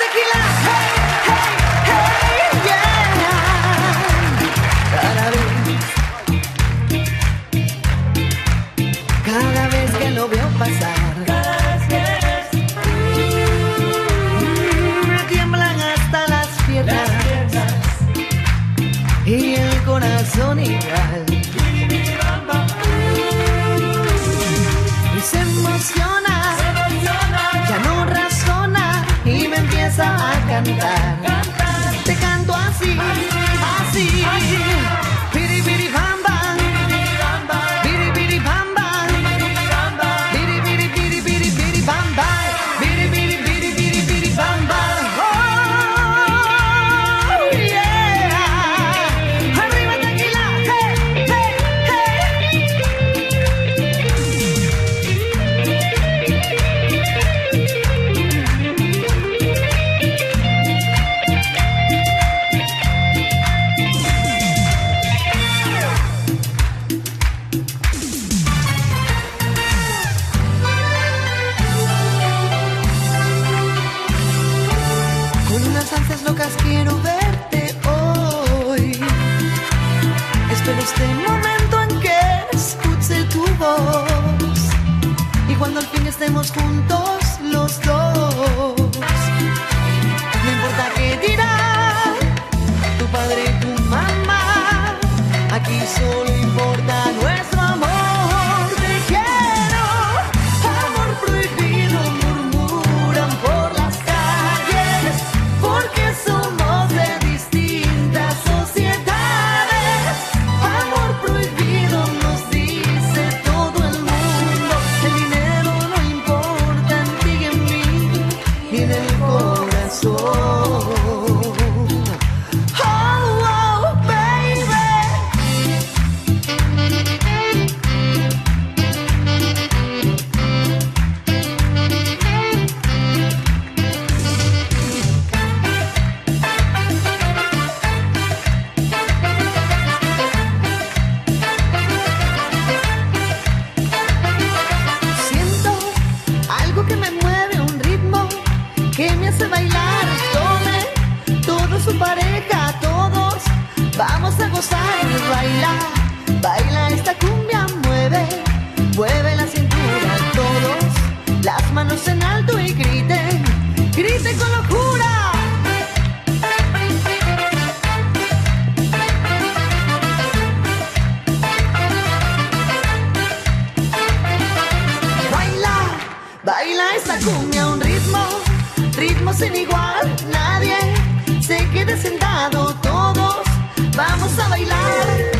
tequila, hey, yeah. Cada vez que lo veo pasar, me tiemblan hasta las piernas y el corazón igual. Y se emociona, ya no razona y me empieza a cantar. Te canto así, así. Piri piri bam bam, piri piri bam bam, piri piri piri piri piri bam bam, piri piri piri piri piri bam bam. Oh yeah, arriba tequila, hey hey Con unas ansias locas quiero verte hoy. Espero este momento en que escuche tu voz. Y cuando al fin estemos juntos los dos, no importa qué dirán tu padre y tu mamá, aquí solo importa nuestro amor. Te quiero, amor prohibido, murmuran por las calles, porque somos de distintas sociedades. Amor prohibido nos dice todo el mundo. El dinero no importa en ti y en mí, ni en el corazón. Oh, oh, baby. Siento algo que me mueve, un ritmo que me hace bailar. Tome todo su pareja, todos vamos a gozar. Baila, baila esta cumbia, mueve, mueve la cintura. Todos las manos en alto y griten, griten con locura. Baila, baila esta cumbia, un ritmo, ritmo sin igual. Nadie se quede sentado, todos vamos a bailar.